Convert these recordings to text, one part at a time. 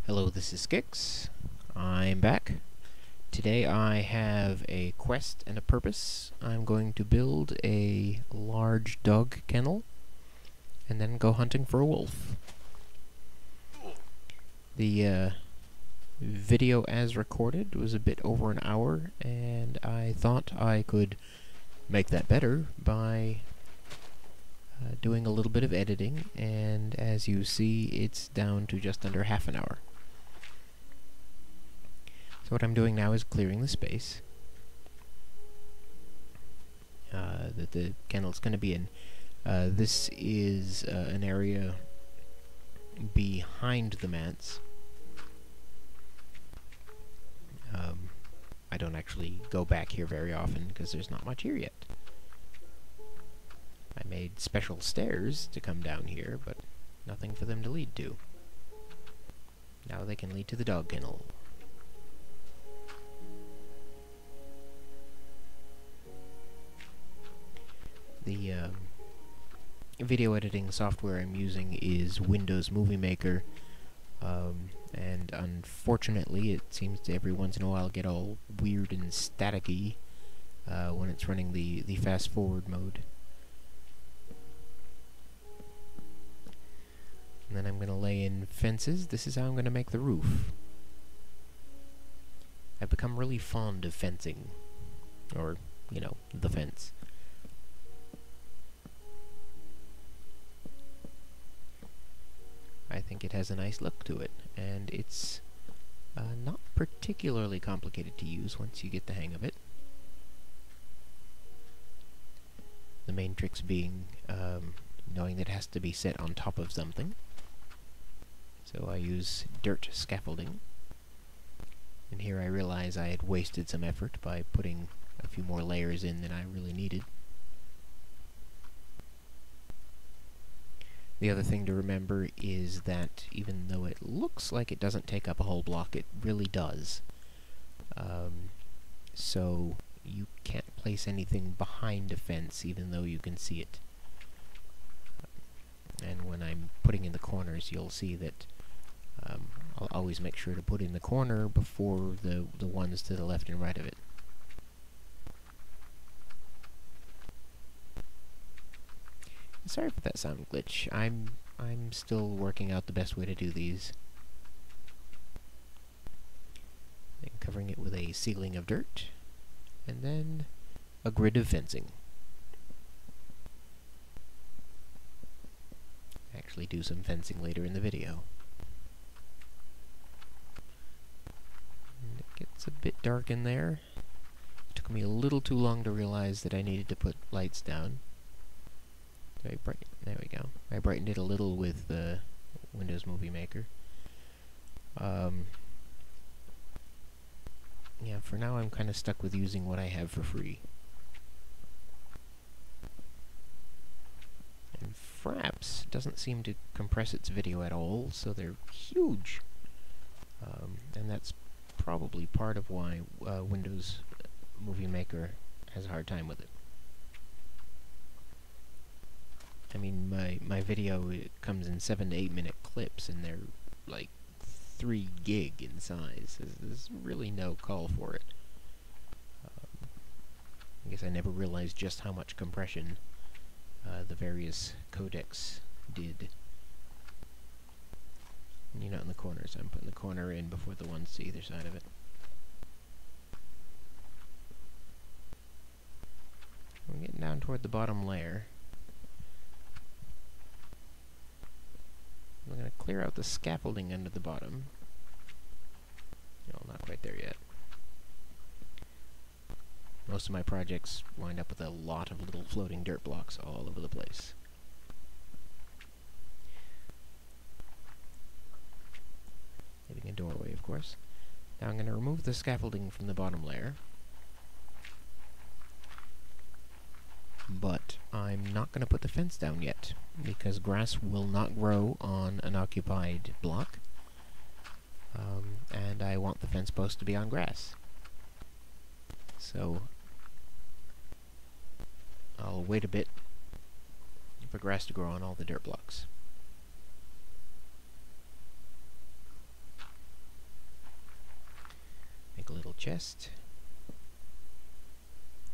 Hello, this is Skix. I'm back. Today I have a quest and a purpose. I'm going to build a large dog kennel and then go hunting for a wolf. The video as recorded was a bit over an hour, and I thought I could make that better by doing a little bit of editing, and as you see, it's down to just under half an hour. So what I'm doing now is clearing the space that the kennel's going to be in. This is an area behind the manse. I don't actually go back here very often because there's not much here yet. I made special stairs to come down here, but nothing for them to lead to. Now they can lead to the dog kennel. The video editing software I'm using is Windows Movie Maker, and unfortunately it seems to every once in a while get all weird and staticky when it's running the fast forward mode. And then I'm going to lay in fences. This is how I'm going to make the roof. I've become really fond of fencing, or, you know, the fence. I think it has a nice look to it, and it's not particularly complicated to use once you get the hang of it. The main tricks being knowing that it has to be set on top of something. So I use dirt scaffolding, and here I realize I had wasted some effort by putting a few more layers in than I really needed. The other thing to remember is that even though it looks like it doesn't take up a whole block, it really does. So you can't place anything behind a fence even though you can see it. And when I'm putting in the corners, you'll see that I'll always make sure to put in the corner before the ones to the left and right of it. Sorry for that sound glitch. I'm still working out the best way to do these. And covering it with a ceiling of dirt, and then a grid of fencing. Actually do some fencing later in the video. And it gets a bit dark in there. It took me a little too long to realize that I needed to put lights down. There we go. I brightened it a little with Windows Movie Maker. Yeah, for now I'm kind of stuck with using what I have for free. And Fraps doesn't seem to compress its video at all, so they're huge. And that's probably part of why Windows Movie Maker has a hard time with it. I mean, my video, it comes in 7 to 8 minute clips, and they're like 3 gig in size. There's really no call for it. I guess I never realized just how much compression the various codecs did. And you're not in the corner, so I'm putting the corner in before the ones to either side of it. We're getting down toward the bottom layer. I'm going to clear out the scaffolding under the bottom. No, not quite there yet. Most of my projects wind up with a lot of little floating dirt blocks all over the place. Leaving a doorway, of course. Now I'm going to remove the scaffolding from the bottom layer. But I'm not going to put the fence down yet, because grass will not grow on an occupied block, and I want the fence post to be on grass. So I'll wait a bit for grass to grow on all the dirt blocks. chest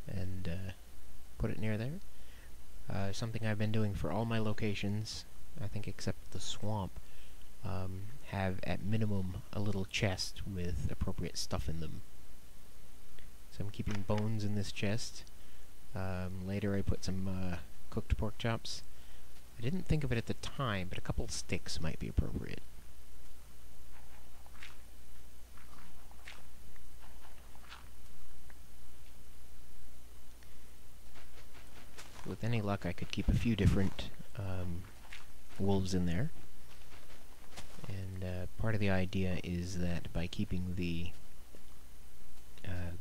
and put it near there. Something I've been doing for all my locations, I think except the swamp, have at minimum a little chest with appropriate stuff in them. So I'm keeping bones in this chest. Later I put some cooked pork chops. I didn't think of it at the time, but a couple sticks might be appropriate. With any luck, I could keep a few different wolves in there. And part of the idea is that by keeping the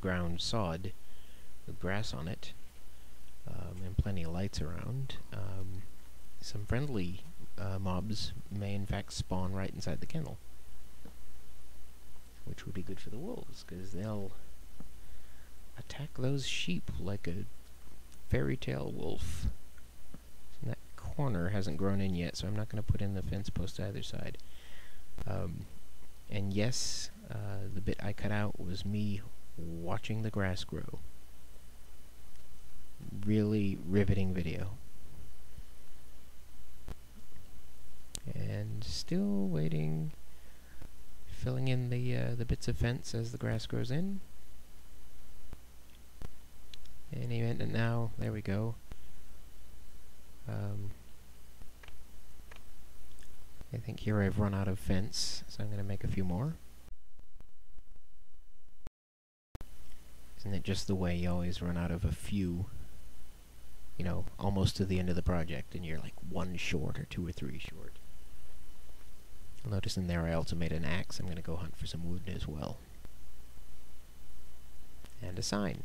ground sod with grass on it, and plenty of lights around, some friendly mobs may in fact spawn right inside the kennel, which would be good for the wolves, because they'll attack those sheep like a fairy tale wolf. And that corner hasn't grown in yet, so I'm not going to put in the fence post either side. And yes, the bit I cut out was me watching the grass grow. Really riveting video. And still waiting, filling in the bits of fence as the grass grows in. Any minute now, there we go. I think here I've run out of fence, so I'm going to make a few more. Isn't it just the way you always run out of a few, you know, almost to the end of the project, and you're like one short or two or three short. You'll notice in there I also made an axe. I'm going to go hunt for some wood as well. And a sign.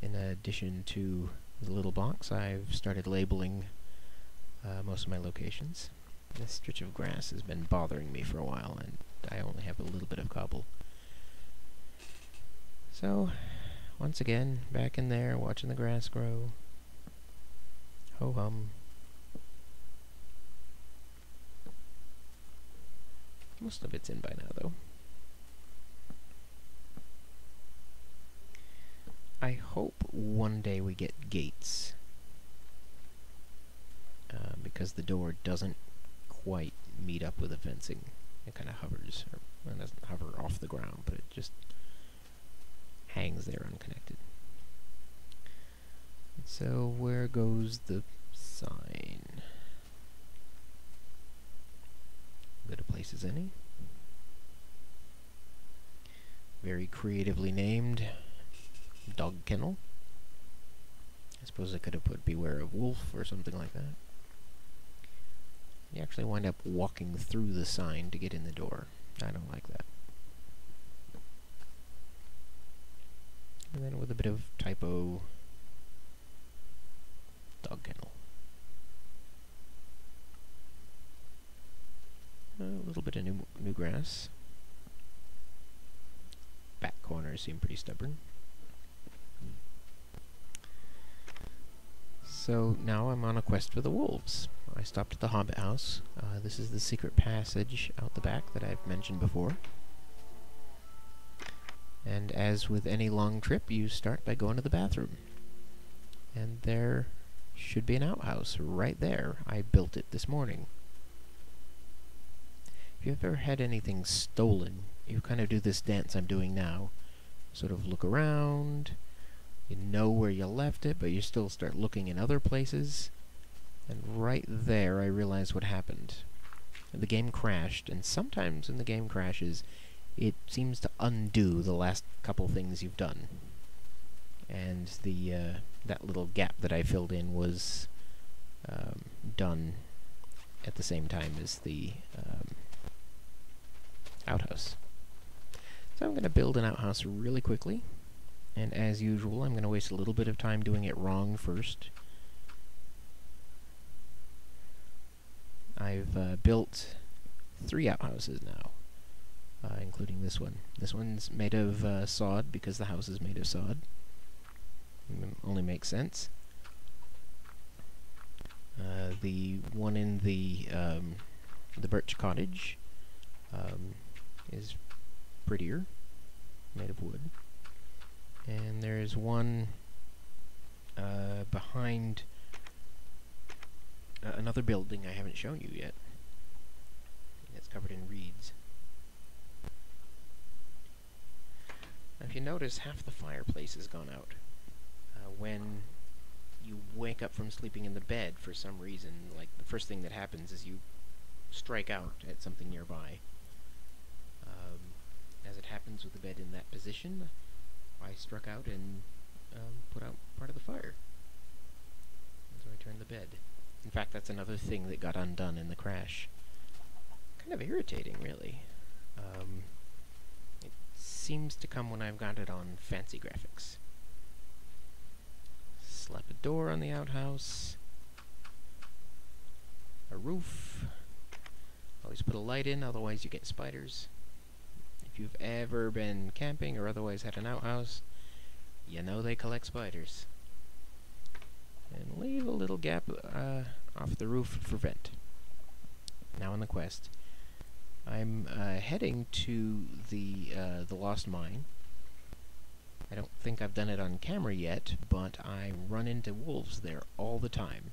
In addition to the little box, I've started labeling most of my locations. This stretch of grass has been bothering me for a while, and I only have a little bit of cobble. So, once again, back in there, watching the grass grow. Ho-hum. Most of it's in by now, though. I hope one day we get gates, because the door doesn't quite meet up with the fencing. It kind of hovers, or well, it doesn't hover off the ground, but it just hangs there unconnected. So where goes the sign? Good a place as any. Very creatively named. Dog kennel. I suppose I could have put beware of wolf or something like that. You actually wind up walking through the sign to get in the door. I don't like that. And then with a bit of typo, dog kennel. A little bit of new grass. Back corners seem pretty stubborn. So now I'm on a quest for the wolves. I stopped at the Hobbit house. This is the secret passage out the back that I've mentioned before. And as with any long trip, you start by going to the bathroom. And there should be an outhouse right there. I built it this morning. If you've ever had anything stolen, you kind of do this dance I'm doing now. Sort of look around. You know where you left it, but you still start looking in other places. And right there, I realized what happened. The game crashed, and sometimes when the game crashes, it seems to undo the last couple things you've done. And the that little gap that I filled in was done at the same time as the outhouse. So I'm going to build an outhouse really quickly. And as usual, I'm going to waste a little bit of time doing it wrong first. I've built 3 outhouses now, including this one. This one's made of sod because the house is made of sod. Only makes sense. The one in the birch cottage is prettier, made of wood. And there's one behind another building I haven't shown you yet. It's covered in reeds. Now, if you notice, half the fireplace has gone out. When you wake up from sleeping in the bed for some reason, like the first thing that happens is you strike out at something nearby. As it happens with the bed in that position, I struck out and put out part of the fire. So I turned the bed. In fact, that's another thing that got undone in the crash. Kind of irritating, really. It seems to come when I've got it on fancy graphics. Slap a door on the outhouse. A roof. Always put a light in, otherwise you get spiders. If you've ever been camping or otherwise had an outhouse, you know they collect spiders. And leave a little gap off the roof for vent. Now on the quest. I'm heading to the Lost Mine. I don't think I've done it on camera yet, but I run into wolves there all the time.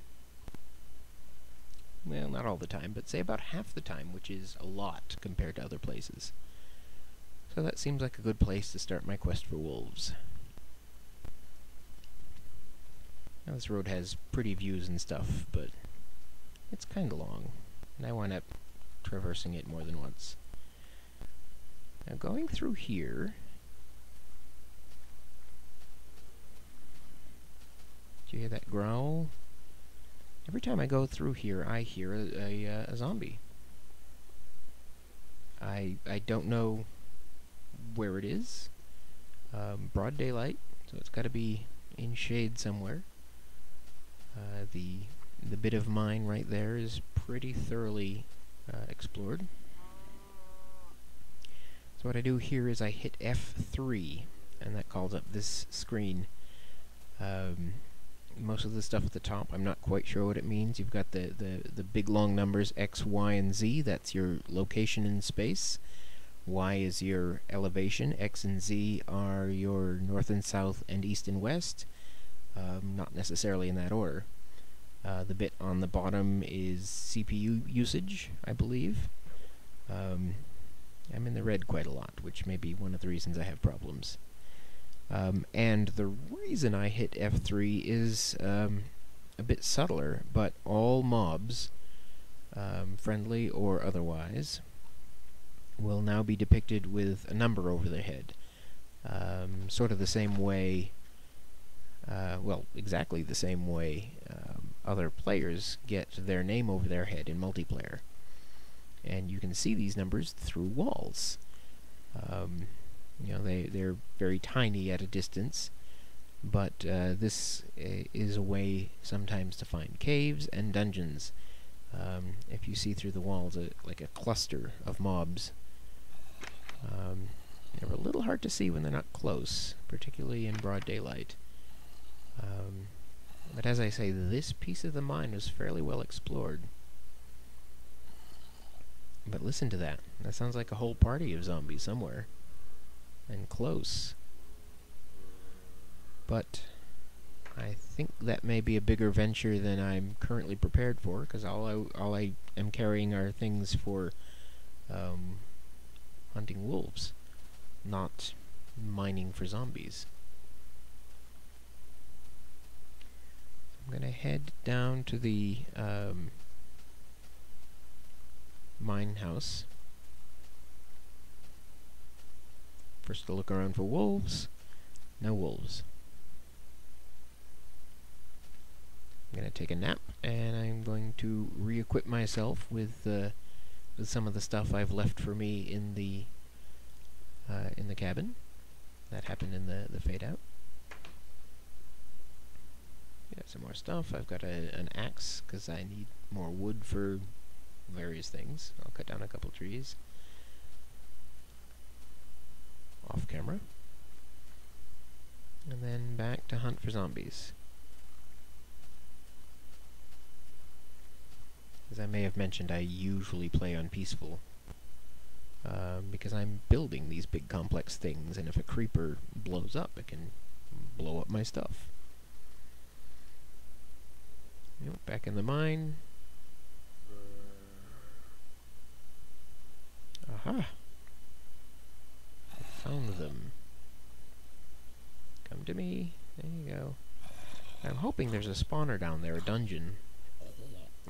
Well, not all the time, but say about half the time, which is a lot compared to other places. So that seems like a good place to start my quest for wolves. Now this road has pretty views and stuff, but it's kinda long, and I wind up traversing it more than once. Now going through here... Do you hear that growl? Every time I go through here, I hear a zombie. I don't know where it is. Broad daylight, so it's got to be in shade somewhere. The bit of mine right there is pretty thoroughly explored. So what I do here is I hit F3, and that calls up this screen. Most of the stuff at the top, I'm not quite sure what it means. You've got the big long numbers X, Y, and Z. That's your location in space. Y is your elevation. X and Z are your north and south and east and west. Not necessarily in that order. The bit on the bottom is CPU usage, I believe. I'm in the red quite a lot, which may be one of the reasons I have problems. And the reason I hit F3 is a bit subtler, but all mobs, friendly or otherwise, will now be depicted with a number over their head. Sort of the same way, well, exactly the same way other players get their name over their head in multiplayer. And you can see these numbers through walls. You know, they're very tiny at a distance, but this is a way sometimes to find caves and dungeons. If you see through the walls, like a cluster of mobs. They're a little hard to see when they're not close, particularly in broad daylight. But as I say, this piece of the mine was fairly well explored. But listen to that. That sounds like a whole party of zombies somewhere. And close. But I think that may be a bigger venture than I'm currently prepared for, because all I am carrying are things for hunting wolves, not mining for zombies. I'm going to head down to the mine house. First to look around for wolves. No wolves. I'm going to take a nap, and I'm going to re-equip myself with some of the stuff I've left for me in the cabin. That happened in the fade out. Got some more stuff. I've got an axe because I need more wood for various things. I'll cut down a couple trees. Off camera. And then back to hunt for zombies. As I may have mentioned, I usually play on peaceful. because I'm building these big complex things, and if a creeper blows up, it can blow up my stuff. Yep, back in the mine. Aha! I found them. Come to me. There you go. I'm hoping there's a spawner down there, a dungeon.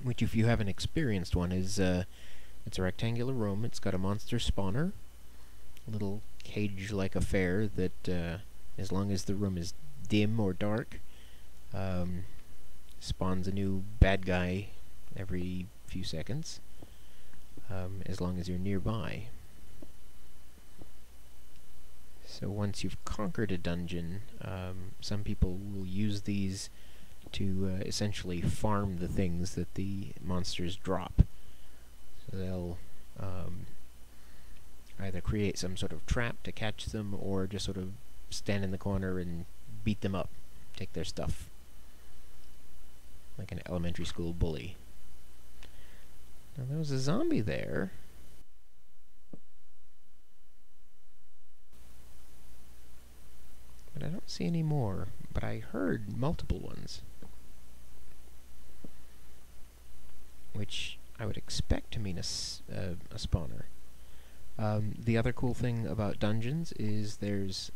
Which, if you haven't experienced one, is, it's a rectangular room. It's got a monster spawner. A little cage-like affair that, as long as the room is dim or dark, spawns a new bad guy every few seconds, as long as you're nearby. So once you've conquered a dungeon, some people will use these to essentially farm the things that the monsters drop. So they'll either create some sort of trap to catch them, or just sort of stand in the corner and beat them up, take their stuff. Like an elementary school bully. Now there was a zombie there. But I don't see any more. But I heard multiple ones. Which I would expect to mean a spawner. The other cool thing about dungeons is there's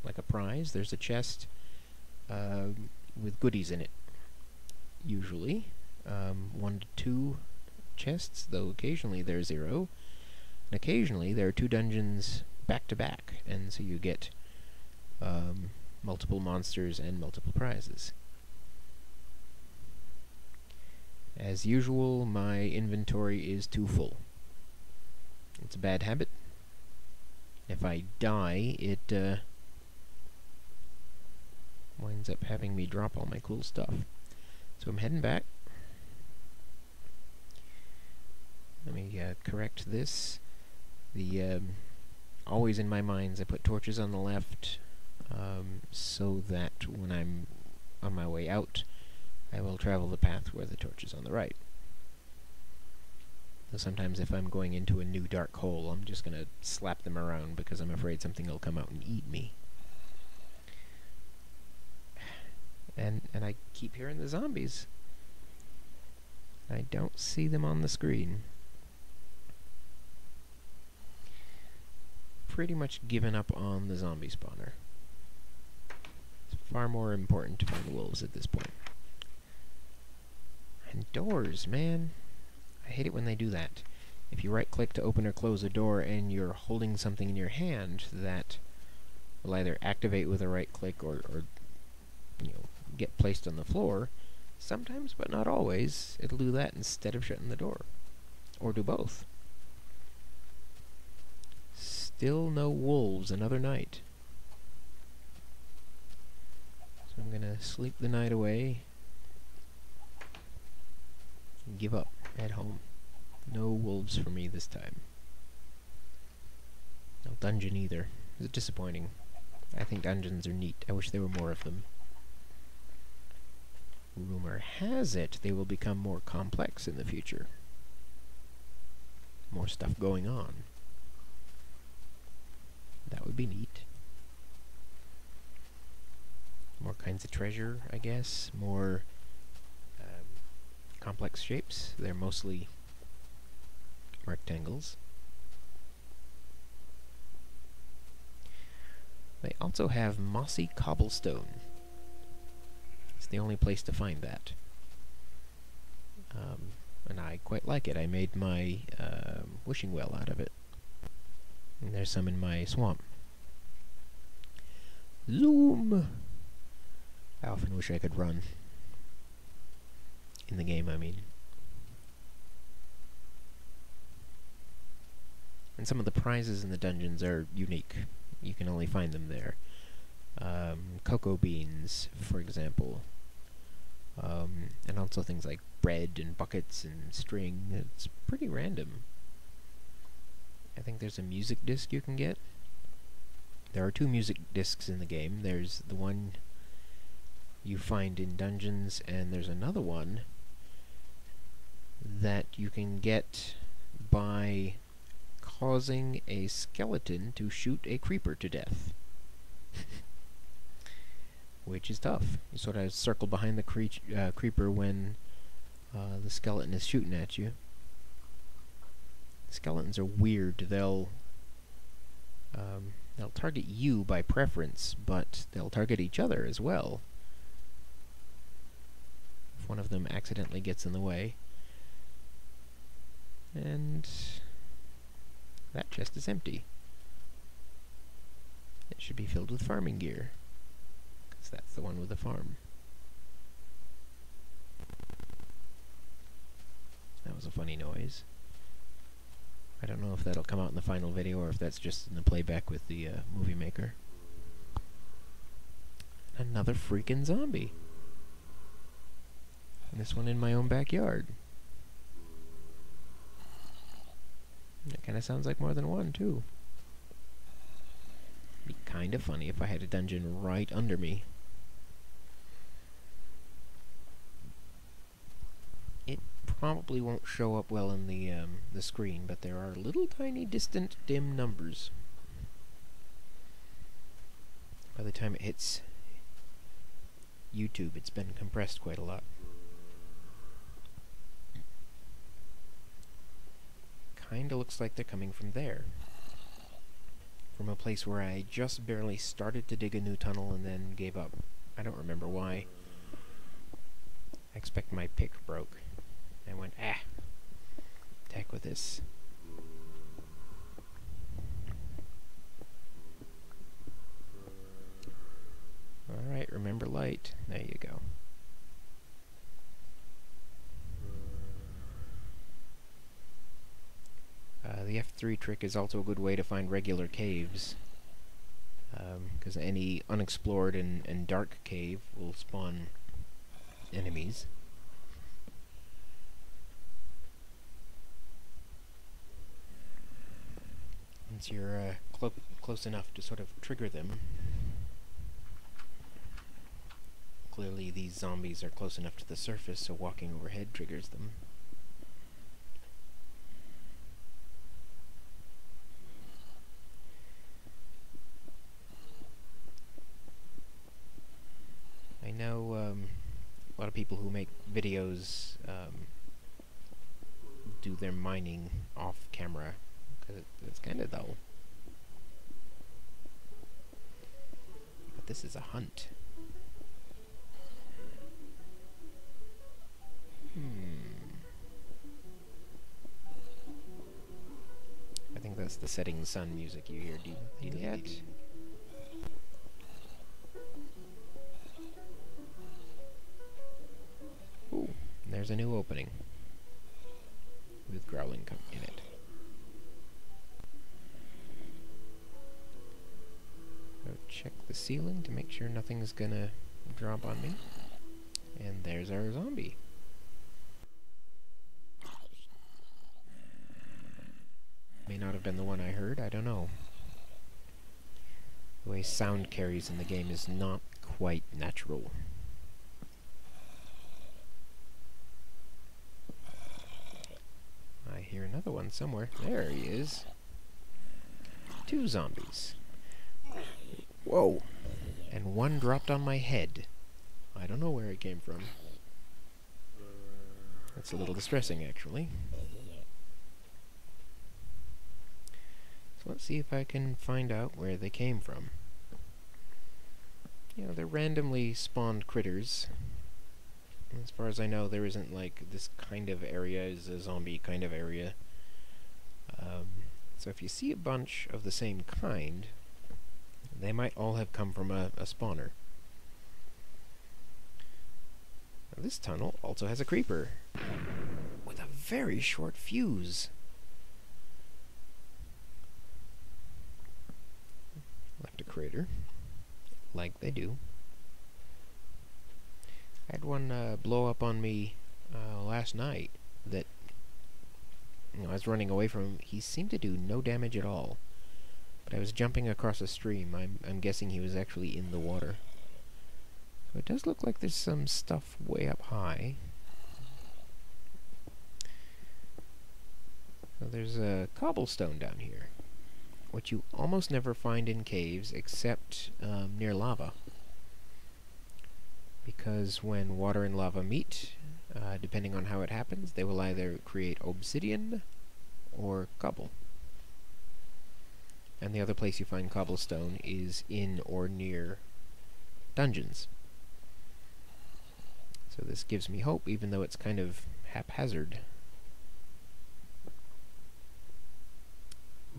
like a prize. There's a chest with goodies in it. Usually. 1 to 2 chests, though occasionally they're 0. And occasionally there are 2 dungeons back to back, and so you get multiple monsters and multiple prizes. As usual, my inventory is too full. It's a bad habit. If I die, it winds up having me drop all my cool stuff. So I'm heading back. Let me correct this. Always in my minds I put torches on the left, so that when I'm on my way out, I will travel the path where the torch is on the right. So sometimes if I'm going into a new dark hole, I'm just gonna slap them around because I'm afraid something will come out and eat me. And I keep hearing the zombies. I don't see them on the screen. Pretty much given up on the zombie spawner. It's far more important to find wolves at this point. And doors, man. I hate it when they do that. If you right-click to open or close a door and you're holding something in your hand, that will either activate with a right-click or you know, get placed on the floor. Sometimes, but not always, it'll do that instead of shutting the door. Or do both. Still no wolves another night. So I'm gonna sleep the night away. And give up. Head home. No wolves for me this time. No dungeon either. It's disappointing. I think dungeons are neat. I wish there were more of them. Rumor has it they will become more complex in the future. More stuff going on. That would be neat. More kinds of treasure, I guess. More complex shapes. They're mostly rectangles. They also have mossy cobblestone. It's the only place to find that. And I quite like it. I made my wishing well out of it. And there's some in my swamp. Zoom! I often wish I could run. In the game, I mean. And some of the prizes in the dungeons are unique. You can only find them there. Cocoa beans, for example. And also things like bread and buckets and string. It's pretty random. I think there's a music disc you can get. There are 2 music discs in the game. There's the one you find in dungeons, and there's another one that you can get by causing a skeleton to shoot a creeper to death. Which is tough. You sort of circle behind the creeper when the skeleton is shooting at you. Skeletons are weird. They'll target you by preference, but they'll target each other as well. If one of them accidentally gets in the way. And that chest is empty. It should be filled with farming gear, because that's the one with the farm. That was a funny noise. I don't know if that'll come out in the final video or if that's just in the playback with the movie maker. Another freaking zombie. And this one in my own backyard. It kind of sounds like more than one, too. It'd be kind of funny if I had a dungeon right under me. It probably won't show up well in the screen, but there are little tiny distant dim numbers. By the time it hits YouTube, it's been compressed quite a lot. Kinda looks like they're coming from there. From a place where I just barely started to dig a new tunnel and then gave up. I don't remember why. I expect my pick broke. I went, to heck with this. Alright, remember light. There you go. The F3 trick is also a good way to find regular caves, because any unexplored and dark cave will spawn enemies. Once you're close enough to sort of trigger them. Clearly these zombies are close enough to the surface, so walking overhead triggers them. I know a lot of people who make videos do their mining off camera, because it's kind of dull. But this is a hunt. I think that's the setting sun music you hear. Do you hear that? Ooh, there's a new opening with growling in it. Go check the ceiling to make sure nothing's gonna drop on me. And there's our zombie. May not have been the one I heard, I don't know. The way sound carries in the game is not quite natural. I hear another one somewhere. There he is. 2 zombies. Whoa! And one dropped on my head. I don't know where it came from. That's a little distressing, actually. So let's see if I can find out where they came from. You know, they're randomly spawned critters. As far as I know, there isn't like this kind of area is a zombie kind of area. So if you see a bunch of the same kind, they might all have come from a spawner. Now, this tunnel also has a creeper with a very short fuse. Left a crater, like they do. I had one blow up on me last night that, you know, I was running away from him. He seemed to do no damage at all. But I was jumping across a stream. I'm guessing he was actually in the water. So it does look like there's some stuff way up high. So there's a cobblestone down here, which you almost never find in caves except near lava. Because when water and lava meet, depending on how it happens, they will either create obsidian or cobble. And the other place you find cobblestone is in or near dungeons. So this gives me hope, even though it's kind of haphazard.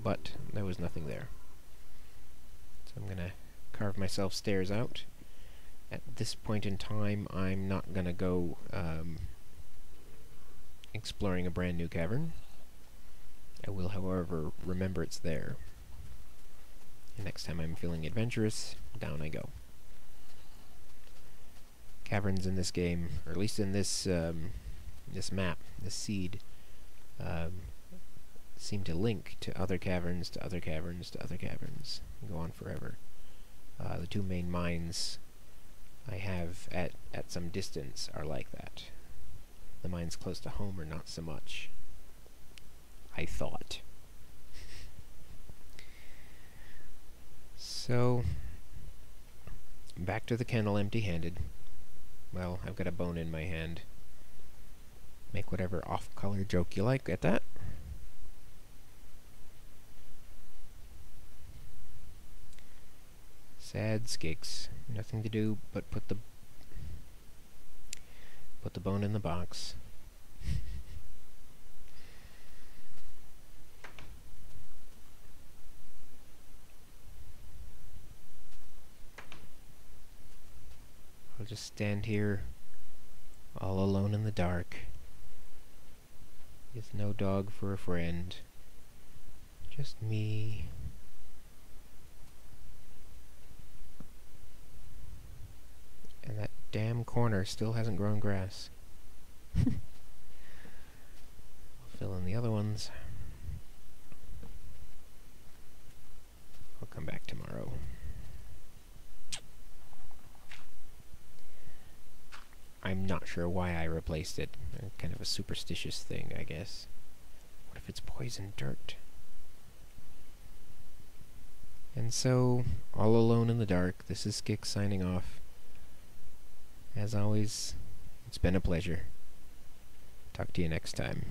But there was nothing there. So I'm gonna carve myself stairs out. At this point in time, I'm not gonna go exploring a brand new cavern. I will, however, remember it's there. And next time I'm feeling adventurous, down I go. Caverns in this game, or at least in this this map, this seed, seem to link to other caverns, to other caverns, to other caverns, and go on forever. The two main mines I have at some distance are like that. The mines close to home are not so much. I thought. So, back to the kennel empty-handed. Well, I've got a bone in my hand. Make whatever off-color joke you like at that. Sad skicks. Nothing to do but put the bone in the box. I'll just stand here all alone in the dark with no dog for a friend. Just me. And that damn corner still hasn't grown grass. I'll fill in the other ones. I'll come back tomorrow. I'm not sure why I replaced it. Kind of a superstitious thing, I guess. What if it's poison dirt? And so, all alone in the dark, this is Skix signing off. As always, it's been a pleasure. Talk to you next time.